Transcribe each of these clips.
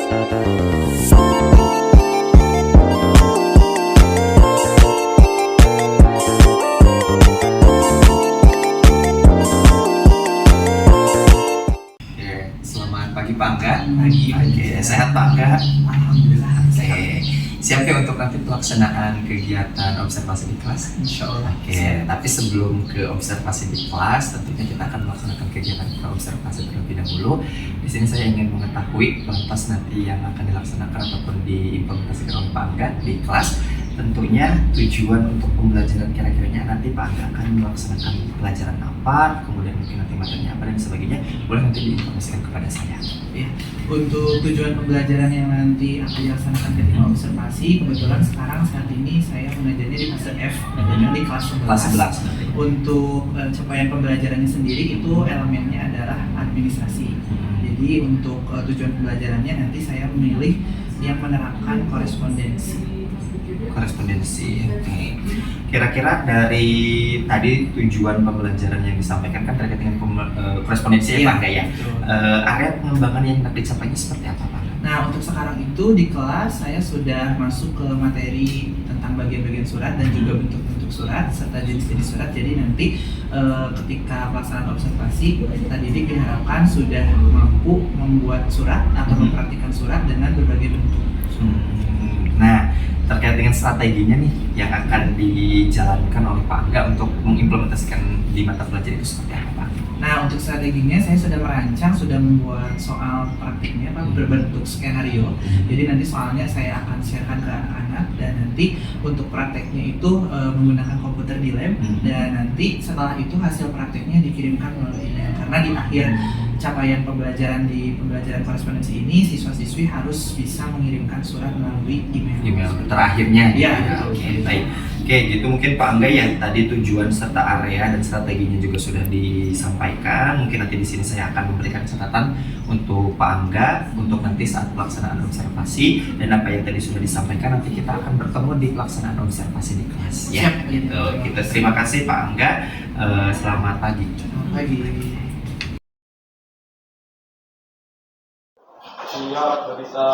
Selamat pagi Pak Angga. Oke, sehat Pak Angga? Alhamdulillah sehat. Siap ya untuk nanti pelaksanaan kegiatan observasi di kelas? Insya Allah. Oke, tapi sebelum ke observasi di kelas, tentunya kita akan melaksanakan kegiatan observasi terlebih dahulu. Di sini saya ingin mengetahui lantas nanti yang akan dilaksanakan ataupun diimplementasikan oleh Pak Angga di kelas. Tentunya tujuan untuk pembelajaran kira-kiranya nanti Pak Angga akan melaksanakan pelajaran apa, kemudian mungkin nanti materinya apa dan sebagainya, boleh nanti diinformasikan kepada saya. Ya, untuk tujuan pembelajaran yang nanti akan dilaksanakan ketika observasi, kebetulan saat ini saya mengajarnya di fase F, dan di kelas 11. nanti. Untuk capaian pembelajarannya sendiri itu elemennya adalah administrasi. Jadi untuk tujuan pembelajarannya nanti saya memilih yang menerapkan korespondensi. Oke. Kira-kira dari tadi tujuan pembelajaran yang disampaikan kan terkait dengan korespondensi ya Pak Angga ya. Area pengembangan yang hendak dicapainya seperti apa Pak? Nah, untuk sekarang itu di kelas saya sudah masuk ke materi tentang bagian-bagian surat dan juga bentuk-bentuk surat serta jenis-jenis surat. Jadi nanti ketika pelaksanaan observasi, peserta didik diharapkan sudah mampu membuat surat atau mempraktikkan surat dengan berbagai bentuk. Nah, terkait dengan strateginya nih yang akan dijalankan oleh Pak Angga untuk mengimplementasikan di mata pelajaran itu seperti apa Pak? Nah, untuk strateginya saya sudah merancang, sudah membuat soal praktiknya Pak berbentuk skenario. Jadi nanti soalnya saya akan sharekan ke anak-anak dan nanti untuk prakteknya itu menggunakan komputer di lab dan nanti setelah itu hasil prakteknya dikirimkan melalui email. Karena di akhir capaian pembelajaran di pembelajaran korespondensi ini siswa-siswi harus bisa mengirimkan surat melalui email. Email terakhirnya. Iya. Oke, baik. Oke, gitu mungkin Pak Angga ya. Tadi tujuan serta area dan strateginya juga sudah disampaikan. Mungkin nanti di sini saya akan memberikan catatan untuk Pak Angga untuk nanti saat pelaksanaan observasi dan apa yang tadi sudah disampaikan nanti kita akan bertemu di pelaksanaan observasi di kelas. Ya, gitu. Kita terima kasih Pak Angga. Selamat pagi. Selamat pagi. Siap, bisa.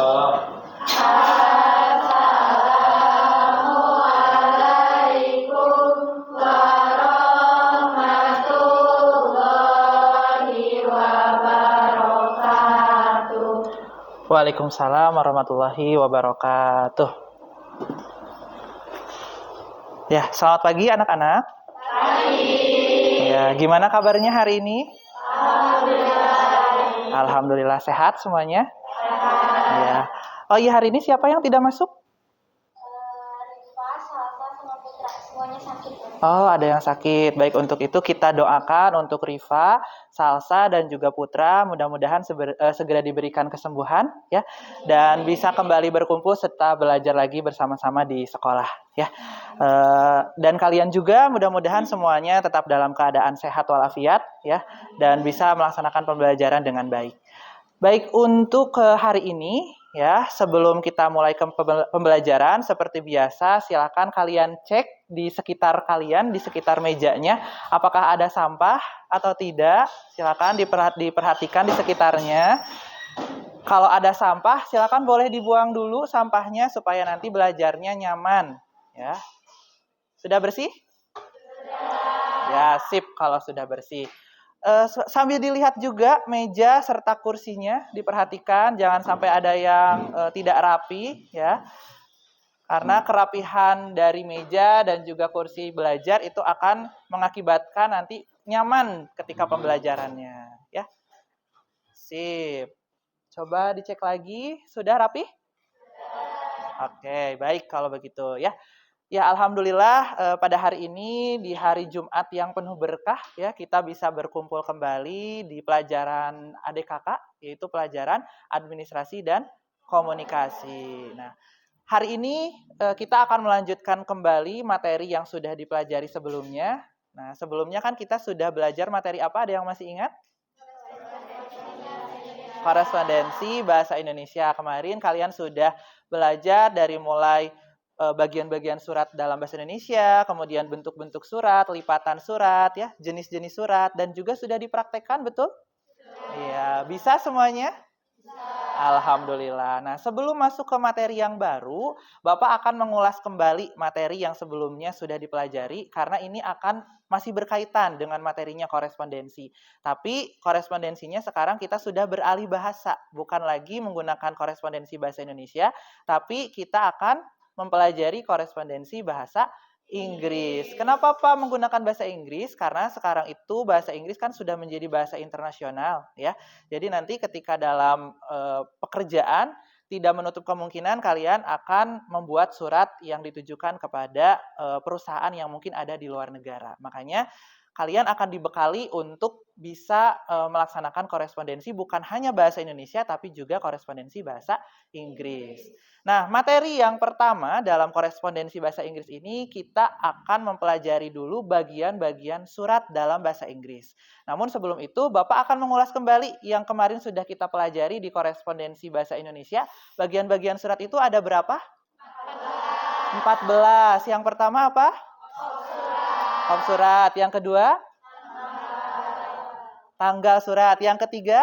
Assalamualaikum warahmatullahi wabarakatuh. Waalaikumsalam warahmatullahi wabarakatuh. Ya, selamat pagi anak-anak. Pagi. Ya, gimana kabarnya hari ini? Alhamdulillah sehat semuanya. Ya. Oh iya, hari ini siapa yang tidak masuk? Rifa, Salsa, sama Putra semuanya sakit. Oh, ada yang sakit. Baik, untuk itu kita doakan untuk Rifa, Salsa, dan juga Putra. Mudah-mudahan segera diberikan kesembuhan, ya, dan bisa kembali berkumpul serta belajar lagi bersama-sama di sekolah, ya. Dan kalian juga mudah-mudahan semuanya tetap dalam keadaan sehat walafiat, ya, dan bisa melaksanakan pembelajaran dengan baik. Baik, untuk hari ini, ya, sebelum kita mulai ke pembelajaran, seperti biasa, silakan kalian cek di sekitar kalian, di sekitar mejanya, apakah ada sampah atau tidak. Silakan diperhatikan di sekitarnya. Kalau ada sampah, silakan boleh dibuang dulu sampahnya supaya nanti belajarnya nyaman. Ya, sudah bersih? Sudah. Ya, sip kalau sudah bersih. Sambil dilihat juga meja serta kursinya, diperhatikan jangan sampai ada yang tidak rapi, ya, karena kerapihan dari meja dan juga kursi belajar itu akan mengakibatkan nanti nyaman ketika pembelajarannya, ya. Sip. Coba dicek lagi, sudah rapi? Oke, baik kalau begitu, ya. Ya, alhamdulillah pada hari ini di hari Jumat yang penuh berkah, ya, kita bisa berkumpul kembali di pelajaran adik kakak, yaitu pelajaran administrasi dan komunikasi. Nah, hari ini kita akan melanjutkan kembali materi yang sudah dipelajari sebelumnya. Nah, sebelumnya kan kita sudah belajar materi apa? Ada yang masih ingat? Korespondensi bahasa Indonesia. Kemarin kalian sudah belajar dari mulai bagian-bagian surat dalam bahasa Indonesia, kemudian bentuk-bentuk surat, lipatan surat, ya, jenis-jenis surat, dan juga sudah dipraktekkan, betul? Iya, bisa semuanya? Bisa. Alhamdulillah. Nah, sebelum masuk ke materi yang baru, Bapak akan mengulas kembali materi yang sebelumnya sudah dipelajari karena ini akan masih berkaitan dengan materinya korespondensi. Tapi korespondensinya sekarang kita sudah beralih bahasa, bukan lagi menggunakan korespondensi bahasa Indonesia, tapi kita akan mempelajari korespondensi bahasa Inggris. Kenapa Pak menggunakan bahasa Inggris? Karena sekarang itu bahasa Inggris kan sudah menjadi bahasa internasional ya. Jadi nanti ketika dalam pekerjaan tidak menutup kemungkinan kalian akan membuat surat yang ditujukan kepada perusahaan yang mungkin ada di luar negara. Makanya kalian akan dibekali untuk bisa melaksanakan korespondensi bukan hanya bahasa Indonesia tapi juga korespondensi bahasa Inggris. Nah, materi yang pertama dalam korespondensi bahasa Inggris ini kita akan mempelajari dulu bagian-bagian surat dalam bahasa Inggris. Namun sebelum itu, Bapak akan mengulas kembali yang kemarin sudah kita pelajari di korespondensi bahasa Indonesia. Bagian-bagian surat itu ada berapa? 14. Yang pertama apa? Bab surat. Yang kedua? Tanggal surat. Yang ketiga?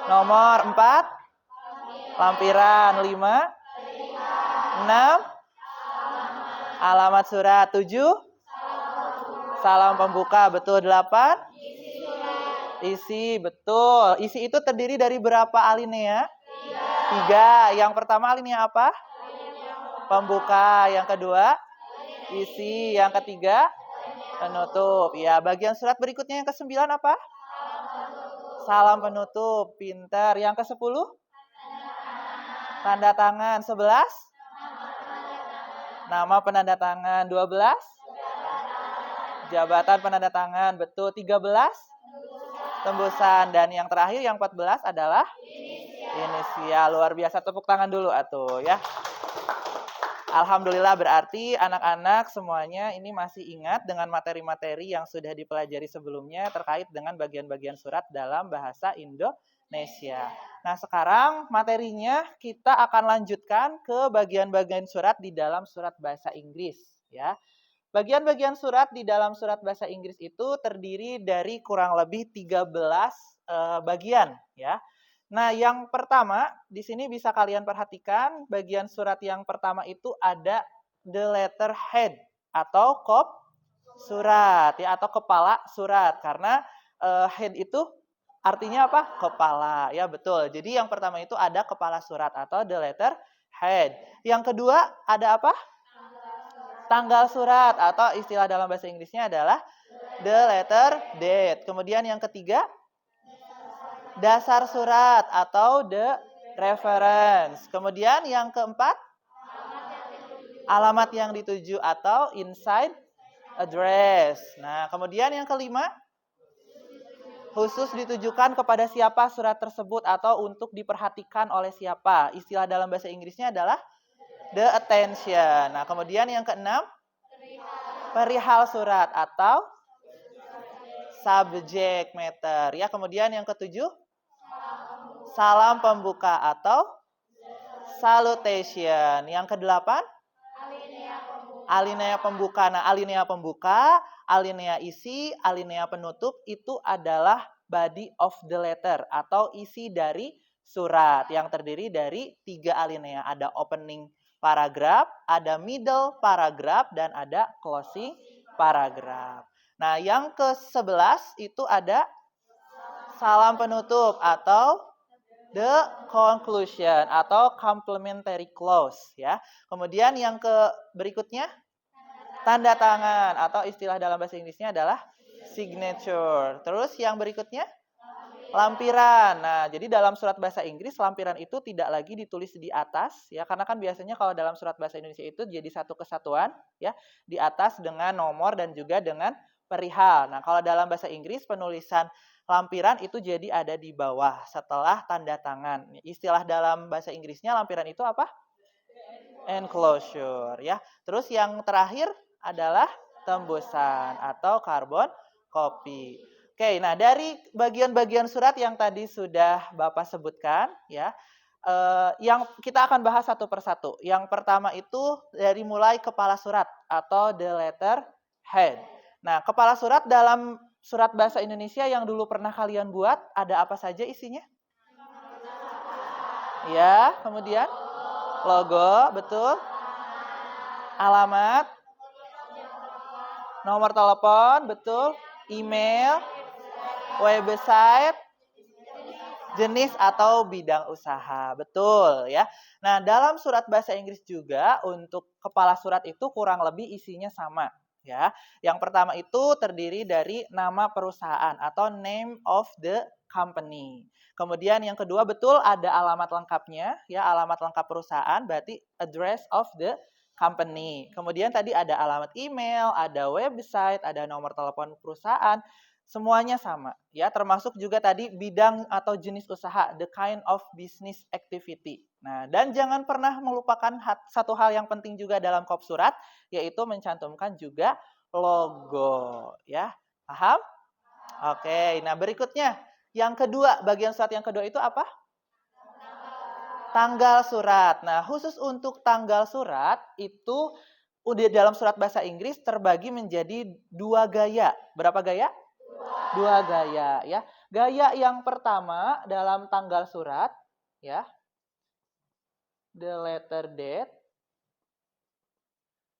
Nomor 4? Lampiran. 5? 6? Alamat surat. 7? Salam pembuka. Betul. 8? Isi. Betul. Isi itu terdiri dari berapa alinea? 3. Yang pertama alinea apa? Pembuka. Yang kedua? Isi. Yang ketiga? Penutup. Ya, bagian surat berikutnya yang ke-9 apa? Salam penutup. Pintar. Yang ke-10? Tanda tangan. 11? Nama penanda tangan. 12? Jabatan penanda tangan. Betul. 13? Tembusan. Dan yang terakhir, yang 14 adalah? Inisial. Luar biasa. Tepuk tangan dulu atuh ya. Alhamdulillah berarti anak-anak semuanya ini masih ingat dengan materi-materi yang sudah dipelajari sebelumnya terkait dengan bagian-bagian surat dalam bahasa Indonesia. Nah, sekarang materinya kita akan lanjutkan ke bagian-bagian surat di dalam surat bahasa Inggris ya. Bagian-bagian surat di dalam surat bahasa Inggris itu terdiri dari kurang lebih 13 bagian ya. Nah, yang pertama di sini bisa kalian perhatikan bagian surat yang pertama itu ada the letter head atau kop surat ya atau kepala surat karena head itu artinya apa? Kepala ya betul. Jadi yang pertama itu ada kepala surat atau the letter head. Yang kedua ada apa? Tanggal surat atau istilah dalam bahasa Inggrisnya adalah the letter date. Kemudian yang ketiga dasar surat atau the reference. Kemudian yang keempat, alamat yang dituju atau inside address. Nah, kemudian yang kelima, khusus ditujukan kepada siapa surat tersebut atau untuk diperhatikan oleh siapa. Istilah dalam bahasa Inggrisnya adalah the attention. Nah, kemudian yang keenam, perihal surat atau subject matter. Ya, kemudian yang ketujuh, salam pembuka atau salutation. Yang kedelapan, alinea pembuka. Nah, alinea pembuka, alinea isi, alinea penutup itu adalah body of the letter atau isi dari surat yang terdiri dari 3 alinea. Ada opening paragraph, ada middle paragraph, dan ada closing paragraph. Nah, yang ke-11 itu ada salam penutup atau the conclusion atau complementary clause ya. Kemudian yang berikutnya tanda tangan atau istilah dalam bahasa Inggrisnya adalah signature. Terus yang berikutnya lampiran. Nah, jadi dalam surat bahasa Inggris lampiran itu tidak lagi ditulis di atas ya karena kan biasanya kalau dalam surat bahasa Indonesia itu jadi satu kesatuan ya, di atas dengan nomor dan juga dengan perihal. Nah, kalau dalam bahasa Inggris penulisan lampiran itu jadi ada di bawah setelah tanda tangan. Istilah dalam bahasa Inggrisnya lampiran itu apa? Enclosure ya. Terus yang terakhir adalah tembusan atau carbon copy. Oke, nah dari bagian-bagian surat yang tadi sudah Bapak sebutkan ya, yang kita akan bahas satu persatu. Yang pertama itu dari mulai kepala surat atau the letter head. Nah, kepala surat dalam surat bahasa Indonesia yang dulu pernah kalian buat, ada apa saja isinya? Ya, kemudian logo, betul. Alamat, nomor telepon, betul. Email, website, jenis atau bidang usaha, betul ya. Nah, dalam surat bahasa Inggris juga untuk kepala surat itu kurang lebih isinya sama ya. Yang pertama itu terdiri dari nama perusahaan atau name of the company. Kemudian yang kedua betul ada alamat lengkapnya ya, alamat lengkap perusahaan berarti address of the company. Kemudian tadi ada alamat email, ada website, ada nomor telepon perusahaan. Semuanya sama, ya, termasuk juga tadi bidang atau jenis usaha, the kind of business activity. Nah, dan jangan pernah melupakan satu hal yang penting juga dalam kop surat, yaitu mencantumkan juga logo, ya. Paham? Oke, nah berikutnya, yang kedua, bagian surat yang kedua itu apa? Tanggal surat. Nah, khusus untuk tanggal surat, itu udah dalam surat bahasa Inggris terbagi menjadi 2 gaya. Berapa gaya? 2 gaya ya. Gaya yang pertama dalam tanggal surat ya. The letter date.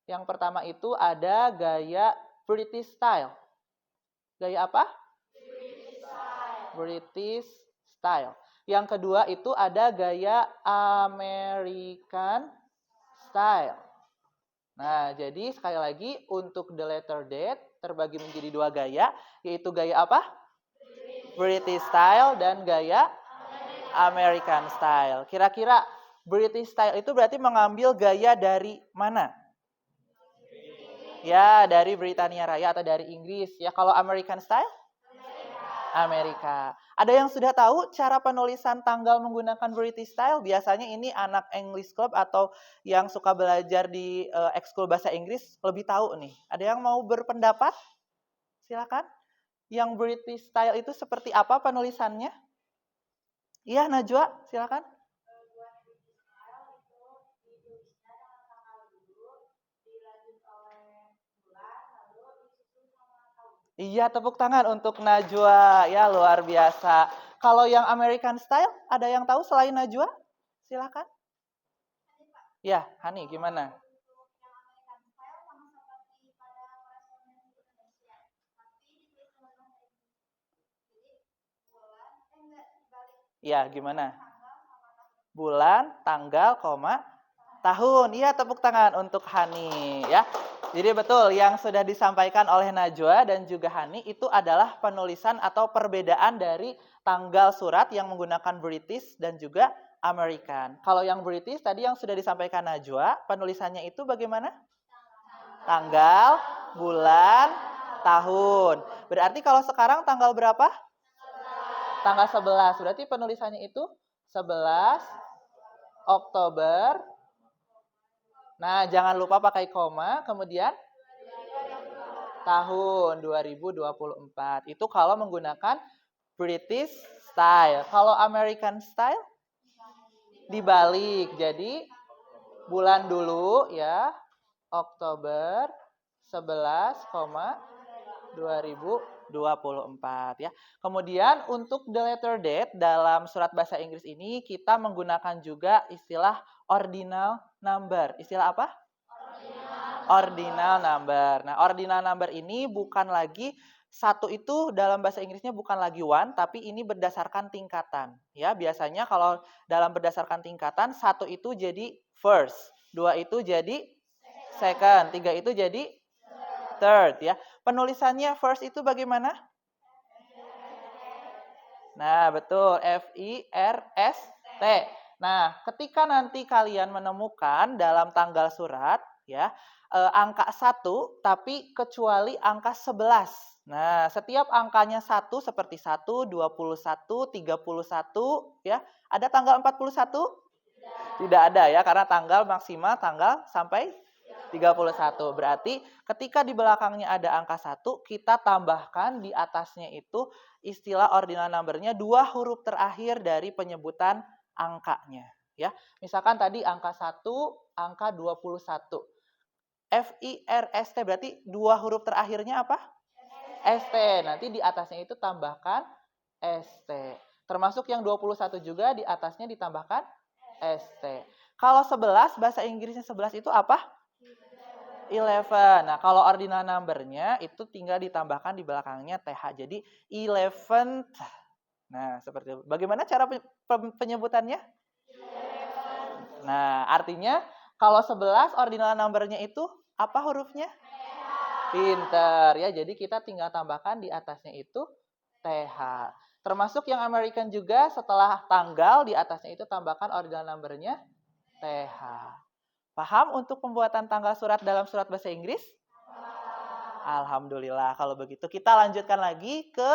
Yang pertama itu ada gaya British style. Gaya apa? British style. British style. Yang kedua itu ada gaya American style. Nah, jadi sekali lagi untuk the letter date terbagi menjadi 2 gaya, yaitu gaya apa? British style dan gaya American style. Kira-kira British style itu berarti mengambil gaya dari mana? Ya, dari Britania Raya atau dari Inggris. Ya, kalau American style? Amerika. Ada yang sudah tahu cara penulisan tanggal menggunakan British style? Biasanya ini anak English Club atau yang suka belajar di ekskul bahasa Inggris lebih tahu nih. Ada yang mau berpendapat? Silakan. Yang British style itu seperti apa penulisannya? Iya, Najwa, silakan. Iya, tepuk tangan untuk Najwa. Ya, luar biasa. Kalau yang American style, ada yang tahu selain Najwa? Silakan. Ya, Hani, gimana? Ya, gimana? Bulan, tanggal, koma, tahun. Iya, tepuk tangan untuk Hani. Ya, jadi betul yang sudah disampaikan oleh Najwa dan juga Hani itu adalah penulisan atau perbedaan dari tanggal surat yang menggunakan British dan juga American. Kalau yang British tadi yang sudah disampaikan Najwa, penulisannya itu bagaimana? Tanggal, bulan, tahun. Berarti kalau sekarang tanggal berapa? Tanggal 11. Berarti penulisannya itu 11 Oktober. Nah, jangan lupa pakai koma, kemudian tahun 2024. Itu kalau menggunakan British style. Kalau American style dibalik. Jadi bulan dulu ya, Oktober 11, 2024 ya. Kemudian untuk the letter date dalam surat bahasa Inggris ini kita menggunakan juga istilah ordinal number. Istilah apa? Ordinal number. Nah, ordinal number ini bukan lagi satu itu dalam bahasa Inggrisnya bukan lagi one, tapi ini berdasarkan tingkatan. Ya, biasanya kalau dalam berdasarkan tingkatan, satu itu jadi first, dua itu jadi second, tiga itu jadi third. Ya, penulisannya first itu bagaimana? Nah, betul, F-I-R-S-T. Nah, ketika nanti kalian menemukan dalam tanggal surat, ya, angka 1, tapi kecuali angka 11. Nah, setiap angkanya 1 seperti 1, 21, 31, ya. Ada tanggal 41? Tidak ada ya, karena tanggal maksimal tanggal sampai 31. Berarti ketika di belakangnya ada angka 1, kita tambahkan di atasnya itu istilah ordinal number-nya 2 huruf terakhir dari penyebutan angkanya. Ya, misalkan tadi angka 1, angka 21. F-I-R-S-T berarti 2 huruf terakhirnya apa? ST. Nanti di atasnya itu tambahkan ST. Termasuk yang 21 juga di atasnya ditambahkan ST. Kalau 11, bahasa Inggrisnya 11 itu apa? 11. Nah, kalau ordinal number-nya itu tinggal ditambahkan di belakangnya TH. Jadi 11th. Nah, seperti itu. Bagaimana cara penyebutannya? Nah, artinya kalau 11 ordinal number-nya itu apa hurufnya? Pinter ya. Jadi kita tinggal tambahkan di atasnya itu TH. Termasuk yang American juga setelah tanggal di atasnya itu tambahkan ordinal number-nya TH. Paham untuk pembuatan tanggal surat dalam surat bahasa Inggris? Alhamdulillah. Kalau begitu kita lanjutkan lagi ke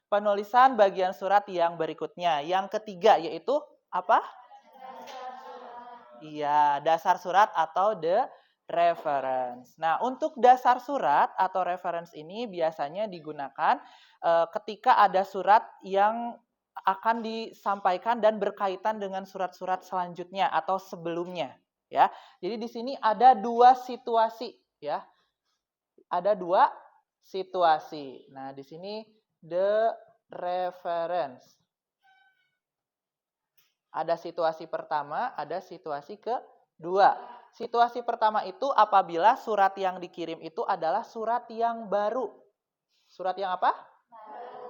penulisan bagian surat yang berikutnya. Yang ketiga yaitu apa? Iya, dasar surat atau the reference. Nah, untuk dasar surat atau reference ini biasanya digunakan ketika ada surat yang akan disampaikan dan berkaitan dengan surat-surat selanjutnya atau sebelumnya, ya. Jadi di sini ada dua situasi, ya. Ada dua situasi. Nah, di sini the reference. Ada situasi pertama, ada situasi kedua. Situasi pertama itu apabila surat yang dikirim itu adalah surat yang baru. Surat yang apa?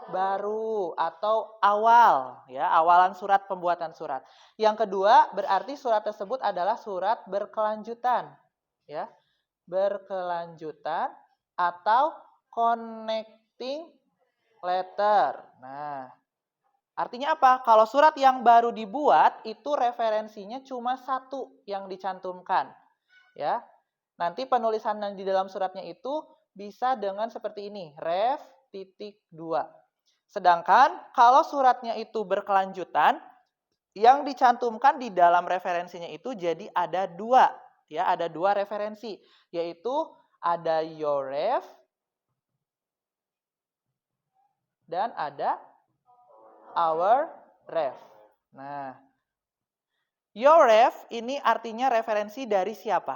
Baru atau awal, ya, awalan surat, pembuatan surat. Yang kedua berarti surat tersebut adalah surat berkelanjutan, ya. Berkelanjutan atau connecting letter. Nah, artinya apa? Kalau surat yang baru dibuat, itu referensinya cuma satu yang dicantumkan. Ya, nanti penulisan yang di dalam suratnya itu bisa dengan seperti ini, ref.2. Sedangkan kalau suratnya itu berkelanjutan, yang dicantumkan di dalam referensinya itu jadi ada dua. Ya, ada dua referensi, yaitu ada your ref dan ada our ref. Nah, your ref ini artinya referensi dari siapa?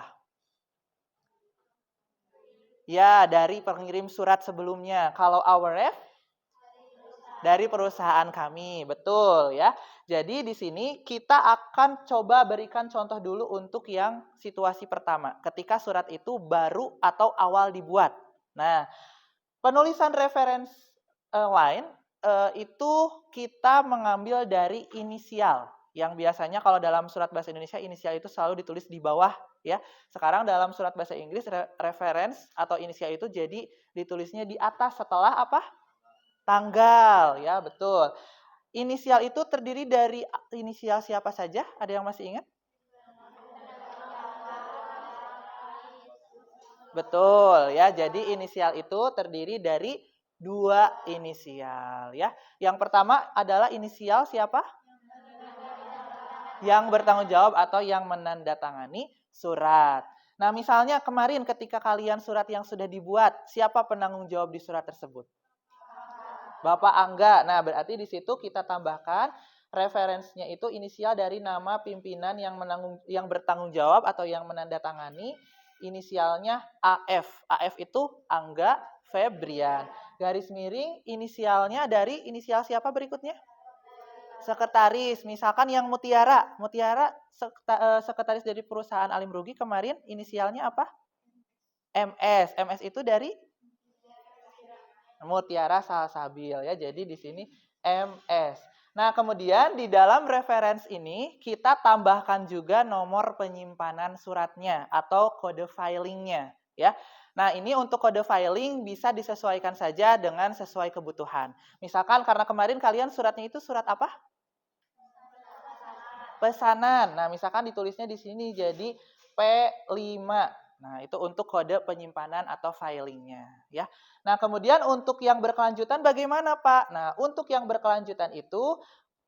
Ya, dari pengirim surat sebelumnya. Kalau our ref dari perusahaan kami, betul ya. Jadi di sini kita akan coba berikan contoh dulu untuk yang situasi pertama, ketika surat itu baru atau awal dibuat. Nah, penulisan reference line itu kita mengambil dari inisial, yang biasanya kalau dalam surat bahasa Indonesia inisial itu selalu ditulis di bawah, ya. Sekarang dalam surat bahasa Inggris reference atau inisial itu jadi ditulisnya di atas setelah apa? Tanggal, ya, betul. Inisial itu terdiri dari inisial siapa saja? Ada yang masih ingat? Betul, ya. Jadi inisial itu terdiri dari dua inisial, ya. Yang pertama adalah inisial siapa? Yang bertanggung jawab atau yang menandatangani surat. Nah, misalnya kemarin ketika kalian surat yang sudah dibuat, siapa penanggung jawab di surat tersebut? Bapak Angga. Nah, berarti di situ kita tambahkan referensinya itu inisial dari nama pimpinan yang bertanggung jawab atau yang menandatangani, inisialnya AF. AF itu Angga Febrian. Garis miring inisialnya dari inisial siapa berikutnya? Sekretaris. Misalkan yang Mutiara. Mutiara sekretaris dari perusahaan Alim Rugi kemarin inisialnya apa? MS. MS itu dari Mutiara Salsabil, ya. Jadi di sini MS. Nah, kemudian di dalam reference ini kita tambahkan juga nomor penyimpanan suratnya atau kode filingnya, ya. Nah, ini untuk kode filing bisa disesuaikan saja dengan sesuai kebutuhan. Misalkan karena kemarin kalian suratnya itu surat apa? Pesanan. Nah, misalkan ditulisnya di sini jadi P5. Nah, itu untuk kode penyimpanan atau filingnya, ya. Nah, kemudian untuk yang berkelanjutan bagaimana, Pak? Nah, untuk yang berkelanjutan itu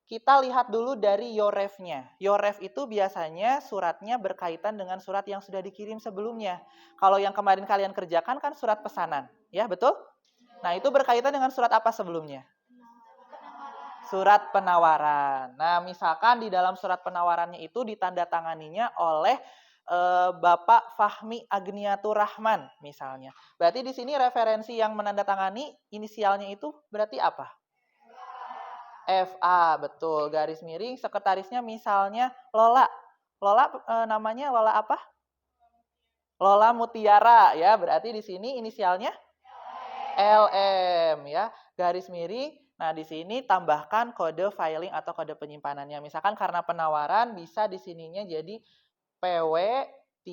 kita lihat dulu dari yoref-nya. Yoref itu biasanya suratnya berkaitan dengan surat yang sudah dikirim sebelumnya. Kalau yang kemarin kalian kerjakan kan surat pesanan, ya, betul? Nah, itu berkaitan dengan surat apa sebelumnya? Surat penawaran. Nah, misalkan di dalam surat penawarannya itu ditandatanganinya oleh Bapak Fahmi Agniatur Rahman misalnya. Berarti di sini referensi yang menandatangani inisialnya itu berarti apa? FA, betul. Garis miring, sekretarisnya misalnya Lola. Lola namanya Lola apa? Lola Mutiara ya. Berarti di sini inisialnya LM ya. Garis miring. Nah, di sini tambahkan kode filing atau kode penyimpanannya. Misalkan karena penawaran bisa di sininya jadi PW3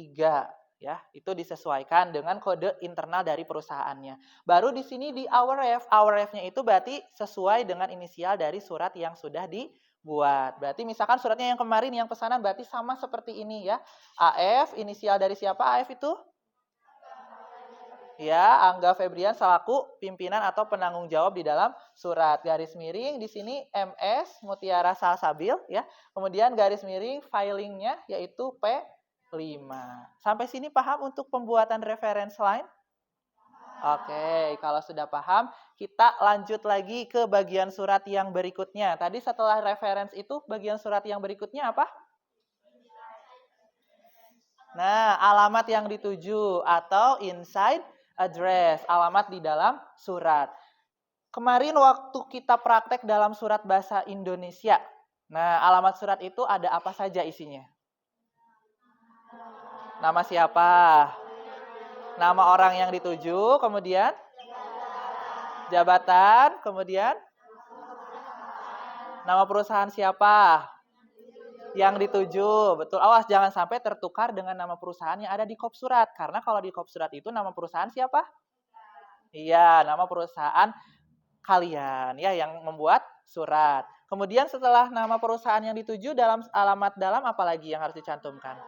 ya. Itu disesuaikan dengan kode internal dari perusahaannya. Baru di sini di hourref-nya itu berarti sesuai dengan inisial dari surat yang sudah dibuat. Berarti misalkan suratnya yang kemarin yang pesanan berarti sama seperti ini ya. AF inisial dari siapa AF itu? Ya, Angga Febrian selaku pimpinan atau penanggung jawab di dalam surat. Garis miring di sini MS Mutiara Salsabil ya. Kemudian garis miring filingnya yaitu P5. Sampai sini paham untuk pembuatan reference line? Oke, kalau sudah paham, kita lanjut lagi ke bagian surat yang berikutnya. Tadi setelah reference itu, bagian surat yang berikutnya apa? Nah, alamat yang dituju atau inside address, alamat di dalam surat. Kemarin waktu kita praktek dalam surat bahasa Indonesia. Nah, alamat surat itu ada apa saja isinya? Nama siapa? Nama orang yang dituju, kemudian jabatan, kemudian nama perusahaan siapa? Yang dituju, betul. Awas jangan sampai tertukar dengan nama perusahaan yang ada di kop surat. Karena kalau di kop surat itu nama perusahaan siapa? Iya, nama perusahaan kalian ya yang membuat surat. Kemudian setelah nama perusahaan yang dituju dalam alamat dalam apa lagi yang harus dicantumkan?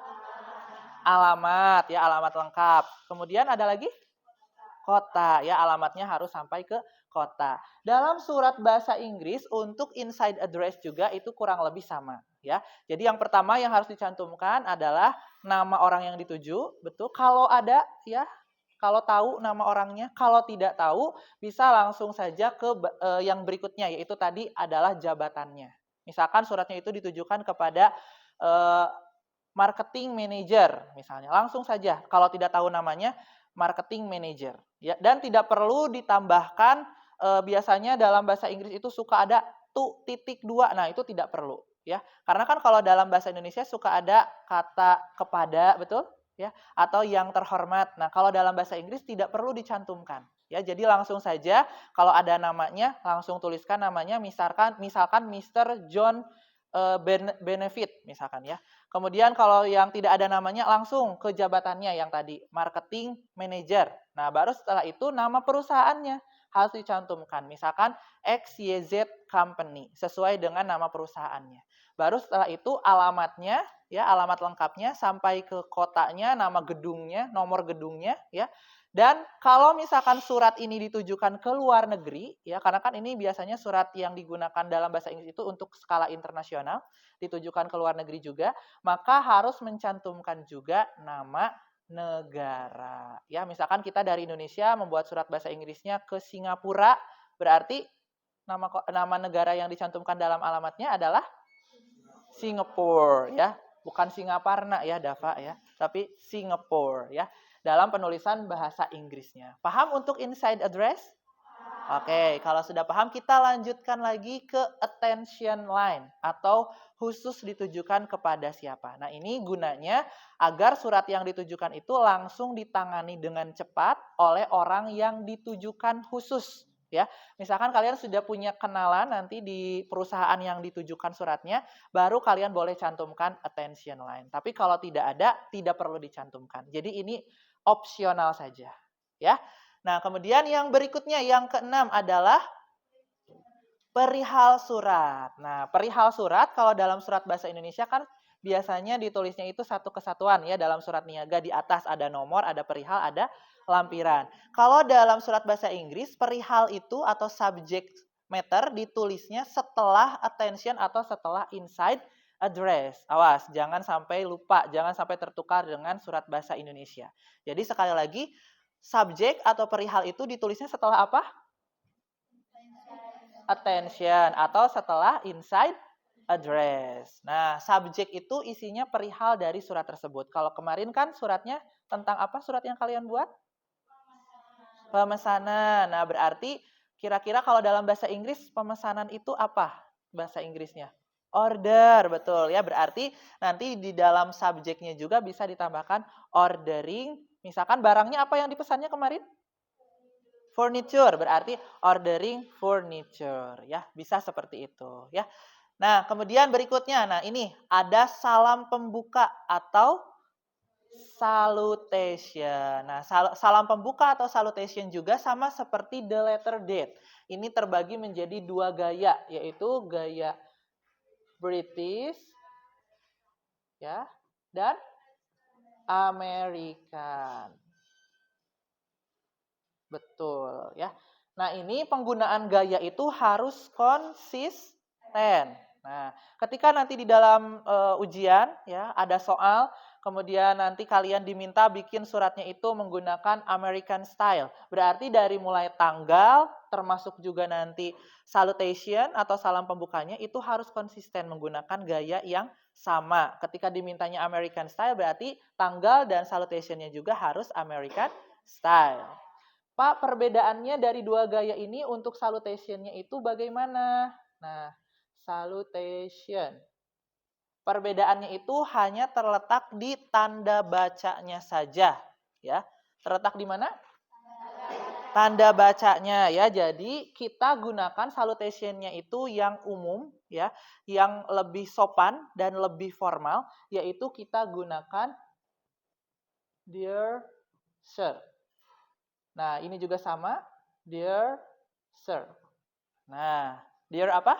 Alamat ya, alamat lengkap. Kemudian ada lagi? Kota ya, alamatnya harus sampai ke kota. Dalam surat bahasa Inggris untuk inside address juga itu kurang lebih sama ya. Jadi yang pertama yang harus dicantumkan adalah nama orang yang dituju, betul. Kalau ada ya, kalau tahu nama orangnya, kalau tidak tahu bisa langsung saja ke yang berikutnya yaitu tadi adalah jabatannya. Misalkan suratnya itu ditujukan kepada marketing manager misalnya. Langsung saja kalau tidak tahu namanya marketing manager ya, dan tidak perlu ditambahkan biasanya dalam bahasa Inggris itu suka ada .2. Nah, itu tidak perlu ya. Karena kan kalau dalam bahasa Indonesia suka ada kata kepada, betul? Ya, atau yang terhormat. Nah, kalau dalam bahasa Inggris tidak perlu dicantumkan. Ya, jadi langsung saja kalau ada namanya langsung tuliskan namanya misalkan Mr. John Benefit misalkan ya. Kemudian kalau yang tidak ada namanya langsung ke jabatannya yang tadi marketing manager. Nah, baru setelah itu nama perusahaannya harus dicantumkan. Misalkan XYZ Company sesuai dengan nama perusahaannya. Baru setelah itu alamatnya ya, alamat lengkapnya sampai ke kotanya, nama gedungnya, nomor gedungnya ya. Dan kalau misalkan surat ini ditujukan ke luar negeri, ya karena kan ini biasanya surat yang digunakan dalam bahasa Inggris itu untuk skala internasional, ditujukan ke luar negeri juga, maka harus mencantumkan juga nama negara. Ya, misalkan kita dari Indonesia membuat surat bahasa Inggrisnya ke Singapura, berarti nama negara yang dicantumkan dalam alamatnya adalah Singapura, ya. Bukan Singaparna ya, Dava ya, tapi Singapura ya. Dalam penulisan bahasa Inggrisnya. Paham untuk inside address? Oke, kalau sudah paham kita lanjutkan lagi ke attention line atau khusus ditujukan kepada siapa. Nah, ini gunanya agar surat yang ditujukan itu langsung ditangani dengan cepat oleh orang yang ditujukan khusus. Ya, misalkan kalian sudah punya kenalan nanti di perusahaan yang ditujukan suratnya, baru kalian boleh cantumkan attention line. Tapi kalau tidak ada, tidak perlu dicantumkan. Jadi ini opsional saja, ya. Nah, kemudian yang berikutnya, yang keenam adalah perihal surat. Nah, perihal surat kalau dalam surat bahasa Indonesia kan biasanya ditulisnya itu satu kesatuan ya, dalam surat niaga di atas ada nomor, ada perihal, ada lampiran. Kalau dalam surat bahasa Inggris, perihal itu atau subject matter ditulisnya setelah attention atau setelah inside address. Awas, jangan sampai lupa, jangan sampai tertukar dengan surat bahasa Indonesia. Jadi sekali lagi, subjek atau perihal itu ditulisnya setelah apa? Attention atau setelah inside address. Nah, subjek itu isinya perihal dari surat tersebut. Kalau kemarin kan suratnya tentang apa surat yang kalian buat? Pemesanan. Nah, berarti kira-kira kalau dalam bahasa Inggris pemesanan itu apa? bahasa Inggrisnya? Order, betul ya. Berarti nanti di dalam subjeknya juga bisa ditambahkan ordering. Misalkan barangnya apa yang dipesannya kemarin? Furniture, berarti ordering furniture ya. Bisa seperti itu ya. Nah, kemudian berikutnya, nah ini ada salam pembuka atau salutation. Nah, salam pembuka atau salutation juga sama seperti the letter date. Ini terbagi menjadi dua gaya, yaitu gaya British ya dan American. Betul ya. Nah, ini penggunaan gaya itu harus konsisten. Nah, ketika nanti di dalam ujian ya ada soal, kemudian nanti kalian diminta bikin suratnya itu menggunakan American style. Berarti dari mulai tanggal termasuk juga nanti salutation atau salam pembukanya itu harus konsisten menggunakan gaya yang sama. Ketika dimintanya American style berarti tanggal dan salutationnya juga harus American style. Pak, perbedaannya dari dua gaya ini untuk salutation-nya itu bagaimana? Nah, salutation. Perbedaannya itu hanya terletak di tanda bacanya saja, ya. Terletak di mana? Tanda bacanya ya. Jadi kita gunakan salutation-nya itu yang umum ya, yang lebih sopan dan lebih formal, yaitu kita gunakan dear sir. Nah, ini juga sama, dear sir. Nah, dear apa?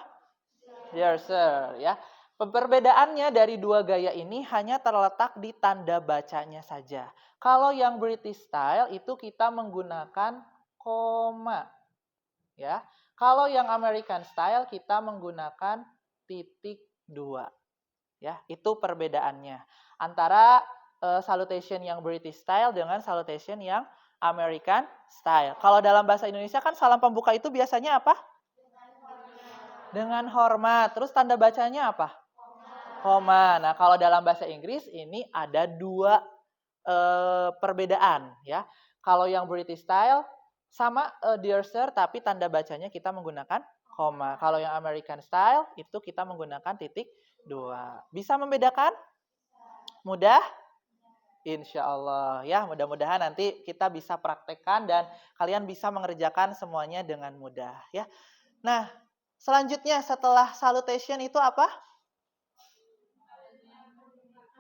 Dear sir, ya. Perbedaannya dari dua gaya ini hanya terletak di tanda bacanya saja. Kalau yang British style itu kita menggunakan koma, ya. Kalau yang American style kita menggunakan titik dua, ya. Itu perbedaannya antara salutation yang British style dengan salutation yang American style. Kalau dalam bahasa Indonesia kan salam pembuka itu biasanya apa? Dengan hormat. Terus tanda bacanya apa? Koma. Nah, kalau dalam bahasa Inggris ini ada dua perbedaan ya. Kalau yang British style sama dear sir tapi tanda bacanya kita menggunakan koma. Kalau yang American style itu kita menggunakan titik dua. Bisa membedakan? Mudah? Insya Allah ya, mudah-mudahan nanti kita bisa praktekkan dan kalian bisa mengerjakan semuanya dengan mudah ya. Nah, selanjutnya setelah salutation itu apa?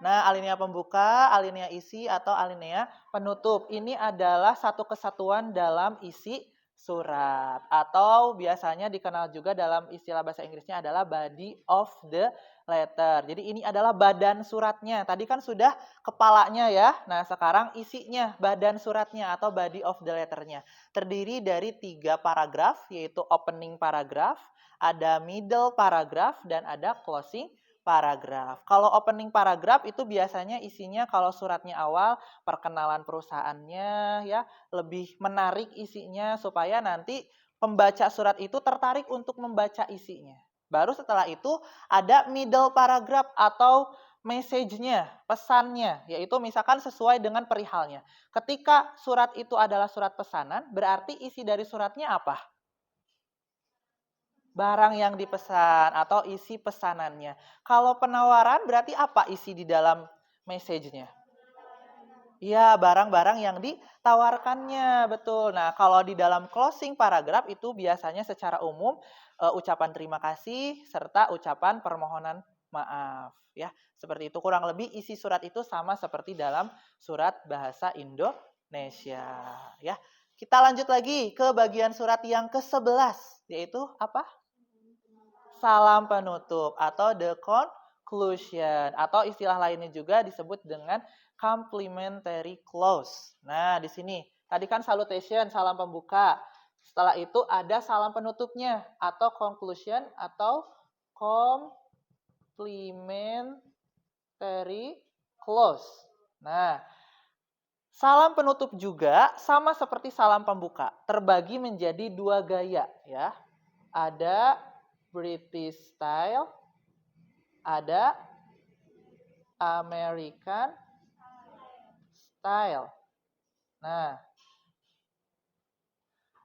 Nah, alinea pembuka, alinea isi atau alinea penutup. Ini adalah satu kesatuan dalam isi surat atau biasanya dikenal juga dalam istilah bahasa Inggrisnya adalah body of the letter. Jadi ini adalah badan suratnya. Tadi kan sudah kepalanya ya. Nah, sekarang isinya badan suratnya atau body of the letternya. Terdiri dari 3 paragraf yaitu opening paragraph, ada middle paragraph dan ada closing paragraf. Kalau opening paragraf itu biasanya isinya kalau suratnya awal perkenalan perusahaannya ya, lebih menarik isinya supaya nanti pembaca surat itu tertarik untuk membaca isinya. Baru setelah itu ada middle paragraph atau message-nya, pesannya, yaitu misalkan sesuai dengan perihalnya. Ketika surat itu adalah surat pesanan, berarti isi dari suratnya apa? Barang yang dipesan atau isi pesanannya. Kalau penawaran berarti apa isi di dalam message-nya? Iya, barang-barang yang ditawarkannya, betul. Nah, kalau di dalam closing paragraph itu biasanya secara umum ucapan terima kasih serta ucapan permohonan maaf, ya. Seperti itu kurang lebih isi surat itu sama seperti dalam surat bahasa Indonesia, ya. Kita lanjut lagi ke bagian surat yang ke-11, yaitu apa? Salam penutup atau the conclusion atau istilah lainnya juga disebut dengan complimentary close. Nah, di sini tadi kan salutation, salam pembuka. Setelah itu ada salam penutupnya atau conclusion atau complimentary close. Nah, salam penutup juga sama seperti salam pembuka, terbagi menjadi 2 gaya ya. Ada British style, ada American style. Nah,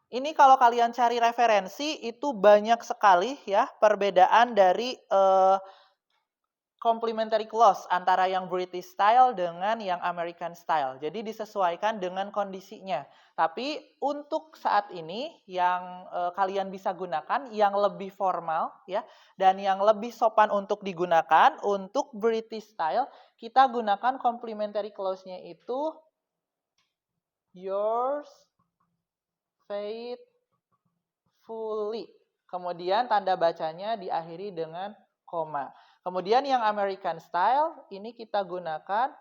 Ini kalau kalian cari referensi itu banyak sekali ya perbedaan dari complementary clause antara yang British style dengan yang American style. Jadi disesuaikan dengan kondisinya. Tapi untuk saat ini yang kalian bisa gunakan yang lebih formal ya dan yang lebih sopan untuk digunakan untuk British style kita gunakan complementary clause-nya itu yours faithfully. Kemudian tanda bacanya diakhiri dengan koma. Kemudian yang American style ini kita gunakan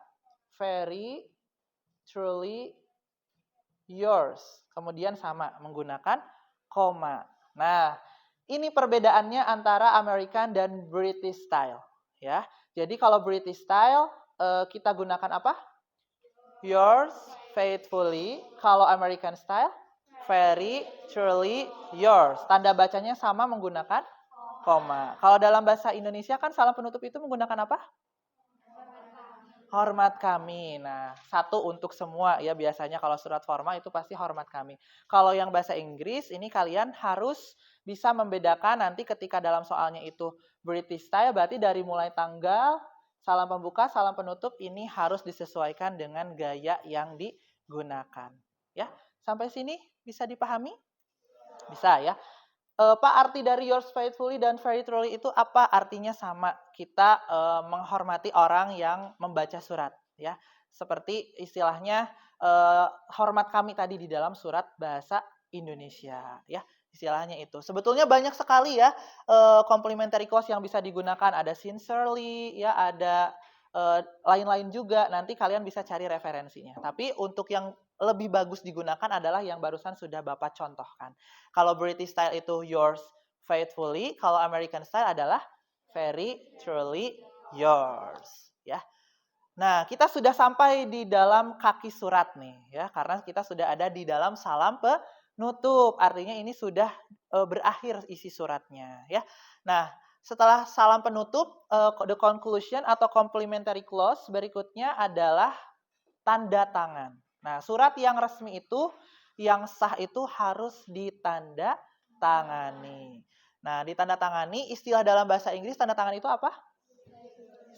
very truly yours. Kemudian sama menggunakan koma. Nah, ini perbedaannya antara American dan British style ya. Jadi kalau British style kita gunakan apa? Yours faithfully. Kalau American style very truly yours. Tanda bacanya sama menggunakan koma. Kalau dalam bahasa Indonesia kan salam penutup itu menggunakan apa? Hormat kami. Nah, satu untuk semua ya biasanya kalau surat formal itu pasti hormat kami. Kalau yang bahasa Inggris ini kalian harus bisa membedakan nanti ketika dalam soalnya itu British style berarti dari mulai tanggal, salam pembuka, salam penutup ini harus disesuaikan dengan gaya yang digunakan. Ya, sampai sini bisa dipahami? Bisa ya. Pak, arti dari yours faithfully dan very truly itu apa? Artinya sama. Kita menghormati orang yang membaca surat, ya. Seperti istilahnya hormat kami tadi di dalam surat bahasa Indonesia, ya. Istilahnya itu. Sebetulnya banyak sekali ya complementary clause yang bisa digunakan. Ada sincerely, ya, ada lain-lain juga. Nanti kalian bisa cari referensinya. Tapi untuk yang lebih bagus digunakan adalah yang barusan sudah Bapak contohkan. Kalau British style itu yours faithfully, kalau American style adalah very truly yours, ya. Nah, kita sudah sampai di dalam kaki surat nih, ya, karena kita sudah ada di dalam salam penutup. Artinya ini sudah berakhir isi suratnya, ya. Nah, setelah salam penutup, the conclusion atau complementary clause berikutnya adalah tanda tangan. Nah, surat yang resmi itu, yang sah itu harus ditanda tangani. Nah, ditanda tangani, istilah dalam bahasa Inggris tanda tangan itu apa?